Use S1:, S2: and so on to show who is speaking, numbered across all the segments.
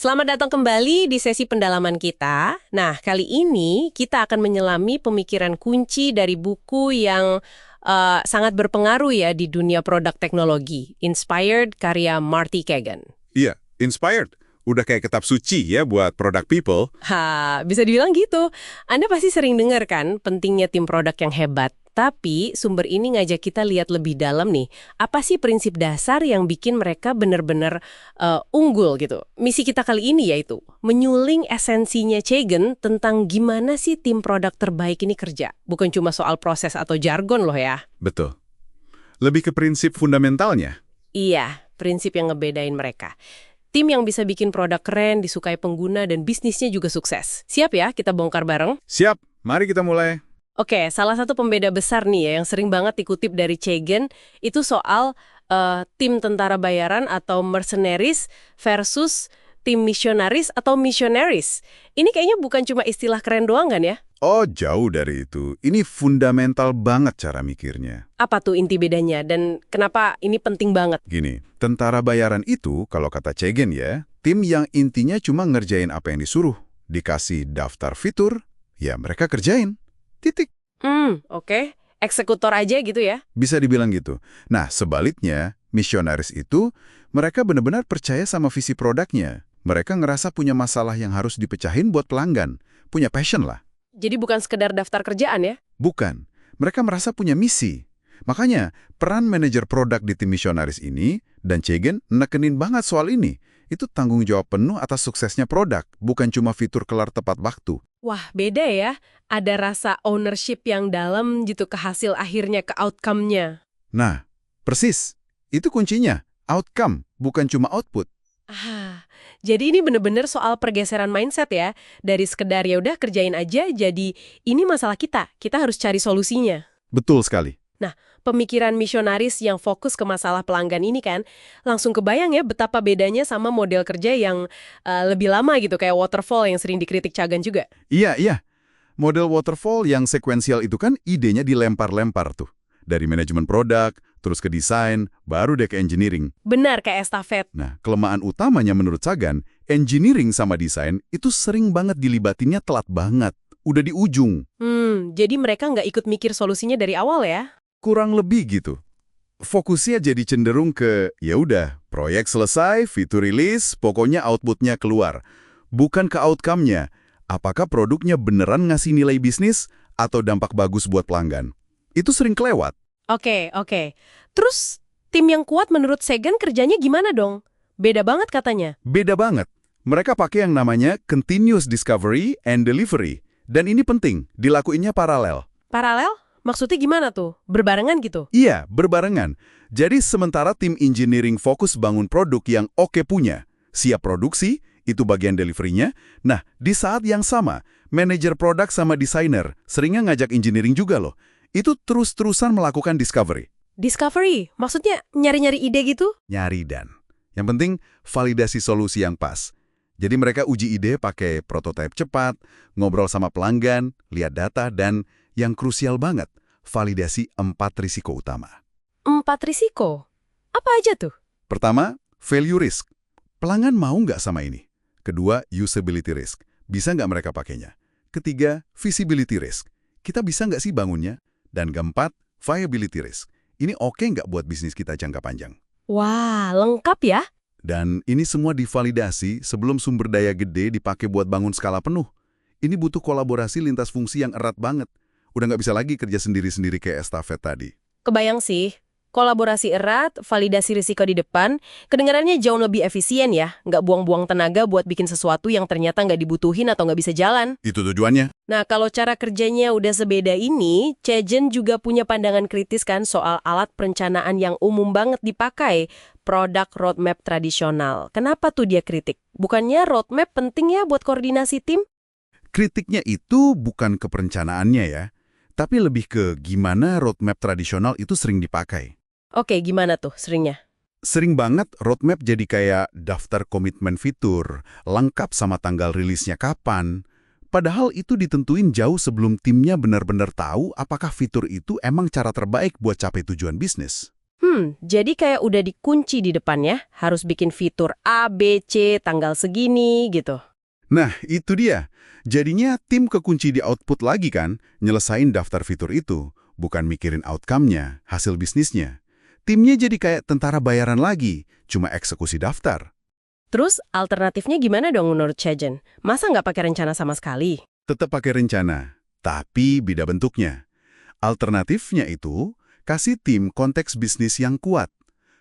S1: Selamat datang kembali di sesi pendalaman kita. Nah, kali ini kita akan menyelami pemikiran kunci dari buku yang sangat berpengaruh ya di dunia produk teknologi, Inspired karya Marty Cagan.
S2: Iya, inspired. Udah kayak kitab suci ya buat product people.
S1: Bisa dibilang gitu. Anda pasti sering dengar kan pentingnya tim produk yang hebat. Tapi sumber ini ngajak kita lihat lebih dalam nih, apa sih prinsip dasar yang bikin mereka benar-benar unggul gitu. Misi kita kali ini yaitu menyuling esensinya Cagan tentang gimana sih tim produk terbaik ini kerja. Bukan cuma soal proses atau jargon loh ya.
S2: Betul. Lebih ke prinsip fundamentalnya.
S1: Iya, prinsip yang ngebedain mereka. Tim yang bisa bikin produk keren, disukai pengguna, dan bisnisnya juga sukses. Siap ya, kita bongkar bareng?
S2: Siap, mari kita mulai.
S1: Oke, salah satu pembeda besar nih ya yang sering banget dikutip dari Cagan itu soal tim tentara bayaran atau mercenaries versus tim misionaris atau missionaries. Ini kayaknya bukan cuma istilah keren doang kan ya?
S2: Oh, jauh dari itu. Ini fundamental banget cara mikirnya.
S1: Apa tuh inti bedanya dan kenapa ini penting banget?
S2: Gini, tentara bayaran itu, kalau kata Cagan ya, tim yang intinya cuma ngerjain apa yang disuruh. Dikasih daftar fitur, ya mereka kerjain. Titik.
S1: Oke. Eksekutor aja gitu ya?
S2: Bisa dibilang gitu. Nah, sebaliknya, misionaris itu, mereka benar-benar percaya sama visi produknya. Mereka ngerasa punya masalah yang harus dipecahin buat pelanggan. Punya passion lah.
S1: Jadi bukan sekedar daftar kerjaan ya?
S2: Bukan. Mereka merasa punya misi. Makanya, peran manajer produk di tim misionaris ini, dan Cagan nekenin banget soal ini. Itu tanggung jawab penuh atas suksesnya produk, bukan cuma fitur kelar tepat waktu.
S1: Wah, beda ya. Ada rasa ownership yang dalam gitu ke hasil akhirnya, ke outcome-nya.
S2: Nah, persis. Itu kuncinya. Outcome, bukan cuma output.
S1: Jadi ini bener-bener soal pergeseran mindset ya. Dari sekedar ya udah kerjain aja, jadi ini masalah kita. Kita harus cari solusinya.
S2: Betul sekali.
S1: Nah, pemikiran misionaris yang fokus ke masalah pelanggan ini kan, langsung kebayang ya betapa bedanya sama model kerja yang lebih lama gitu, kayak waterfall yang sering dikritik Cagan juga.
S2: Iya. Model waterfall yang sekuensial itu kan idenya dilempar-lempar tuh. Dari manajemen produk, terus ke desain, baru deh ke engineering.
S1: Benar, kayak estafet.
S2: Nah, kelemahan utamanya menurut Cagan, engineering sama desain itu sering banget dilibatinnya telat banget. Udah di ujung.
S1: Jadi mereka nggak ikut mikir solusinya dari awal ya?
S2: Kurang lebih gitu. Fokusnya jadi cenderung ke, ya udah, proyek selesai, fitur rilis, pokoknya outputnya keluar. Bukan ke outcome-nya. Apakah produknya beneran ngasih nilai bisnis atau dampak bagus buat pelanggan? Itu sering kelewat.
S1: Oke. Terus, tim yang kuat menurut Cagan kerjanya gimana dong? Beda banget katanya.
S2: Beda banget. Mereka pakai yang namanya continuous discovery and delivery. Dan ini penting, dilakuinnya paralel.
S1: Paralel? Maksudnya gimana tuh? Berbarengan gitu?
S2: Iya, berbarengan. Jadi sementara tim engineering fokus bangun produk yang oke punya, siap produksi, itu bagian delivery-nya. Nah, di saat yang sama, manajer produk sama desainer seringnya ngajak engineering juga loh. Itu terus-terusan melakukan discovery.
S1: Discovery? Maksudnya nyari-nyari ide gitu?
S2: Nyari dan. Yang penting, validasi solusi yang pas. Jadi mereka uji ide pakai prototipe cepat, ngobrol sama pelanggan, lihat data, dan yang krusial banget, validasi 4 risiko utama.
S1: 4 risiko? Apa aja tuh?
S2: Pertama, value risk. Pelanggan mau nggak sama ini? Kedua, usability risk. Bisa nggak mereka pakainya? Ketiga, visibility risk. Kita bisa nggak sih bangunnya? Dan keempat, viability risk. Ini oke nggak buat bisnis kita jangka panjang?
S1: Wah, lengkap ya?
S2: Dan ini semua divalidasi sebelum sumber daya gede dipakai buat bangun skala penuh. Ini butuh kolaborasi lintas fungsi yang erat banget. Udah nggak bisa lagi kerja sendiri-sendiri kayak estafet tadi.
S1: Kebayang sih. Kolaborasi erat, validasi risiko di depan, kedengarannya jauh lebih efisien ya. Nggak buang-buang tenaga buat bikin sesuatu yang ternyata nggak dibutuhin atau nggak bisa jalan.
S2: Itu tujuannya.
S1: Nah, kalau cara kerjanya udah sebeda ini, Cagan juga punya pandangan kritis kan soal alat perencanaan yang umum banget dipakai, produk roadmap tradisional. Kenapa tuh dia kritik? Bukannya roadmap penting ya buat koordinasi tim?
S2: Kritiknya itu bukan ke perencanaannya ya, tapi lebih ke gimana roadmap tradisional itu sering dipakai.
S1: Oke, gimana tuh seringnya?
S2: Sering banget roadmap jadi kayak daftar komitmen fitur, lengkap sama tanggal rilisnya kapan. Padahal itu ditentuin jauh sebelum timnya benar-benar tahu apakah fitur itu emang cara terbaik buat capai tujuan bisnis.
S1: Jadi kayak udah dikunci di depan ya, harus bikin fitur A, B, C, tanggal segini gitu.
S2: Nah, itu dia. Jadinya tim kekunci di output lagi kan, nyelesain daftar fitur itu, bukan mikirin outcome-nya, hasil bisnisnya. Timnya jadi kayak tentara bayaran lagi, cuma eksekusi daftar.
S1: Terus alternatifnya gimana dong menurut Chejen? Masa nggak pakai rencana sama sekali?
S2: Tetap pakai rencana, tapi beda bentuknya. Alternatifnya itu, kasih tim konteks bisnis yang kuat,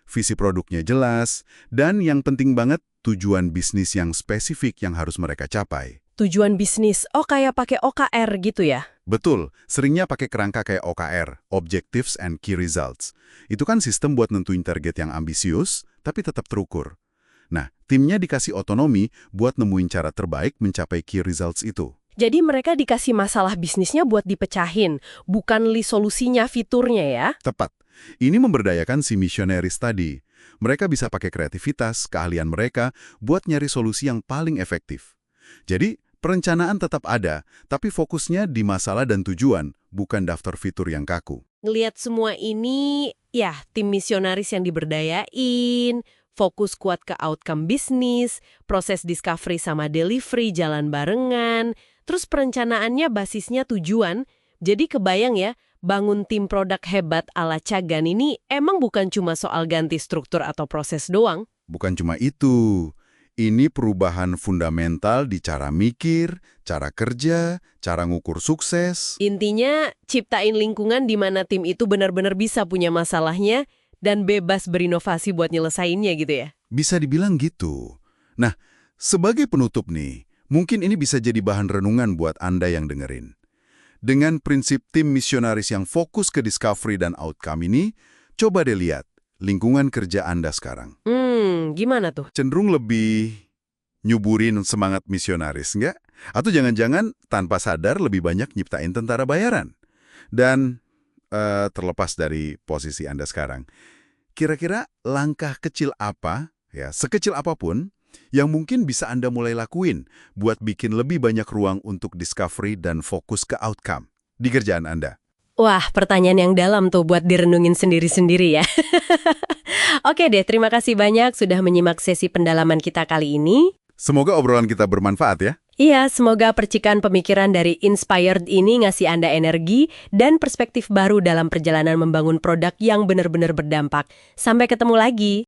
S2: visi produknya jelas, dan yang penting banget, tujuan bisnis yang spesifik yang harus mereka capai.
S1: Tujuan bisnis, kayak pakai OKR gitu ya?
S2: Betul, seringnya pakai kerangka kayak OKR, Objectives and Key Results. Itu kan sistem buat nentuin target yang ambisius, tapi tetap terukur. Nah, timnya dikasih otonomi buat nemuin cara terbaik mencapai key results itu.
S1: Jadi mereka dikasih masalah bisnisnya buat dipecahin, bukan list solusinya, fiturnya ya?
S2: Tepat. Ini memberdayakan si misionaris tadi. Mereka bisa pakai kreativitas, keahlian mereka, buat nyari solusi yang paling efektif. Jadi, perencanaan tetap ada, tapi fokusnya di masalah dan tujuan, bukan daftar fitur yang kaku.
S1: Ngelihat semua ini, ya tim misionaris yang diberdayain, fokus kuat ke outcome bisnis, proses discovery sama delivery jalan barengan, terus perencanaannya basisnya tujuan. Jadi kebayang ya, bangun tim produk hebat ala Cagan ini emang bukan cuma soal ganti struktur atau proses doang.
S2: Bukan cuma itu. Ini perubahan fundamental di cara mikir, cara kerja, cara ngukur sukses.
S1: Intinya, ciptain lingkungan di mana tim itu benar-benar bisa punya masalahnya dan bebas berinovasi buat nyelesainnya gitu ya.
S2: Bisa dibilang gitu. Nah, sebagai penutup nih, mungkin ini bisa jadi bahan renungan buat Anda yang dengerin. Dengan prinsip tim misionaris yang fokus ke discovery dan outcome ini, coba deh lihat lingkungan kerja Anda sekarang.
S1: Gimana tuh?
S2: Cenderung lebih nyuburin semangat misionaris, nggak? Atau jangan-jangan tanpa sadar lebih banyak nyiptain tentara bayaran? Dan terlepas dari posisi Anda sekarang, kira-kira langkah kecil apa, ya sekecil apapun, yang mungkin bisa Anda mulai lakuin buat bikin lebih banyak ruang untuk discovery dan fokus ke outcome di kerjaan Anda?
S1: Wah, pertanyaan yang dalam tuh buat direnungin sendiri-sendiri ya. Oke deh, terima kasih banyak sudah menyimak sesi pendalaman kita kali ini.
S2: Semoga obrolan kita bermanfaat ya.
S1: Iya, semoga percikan pemikiran dari Inspired ini ngasih Anda energi dan perspektif baru dalam perjalanan membangun produk yang benar-benar berdampak. Sampai ketemu lagi.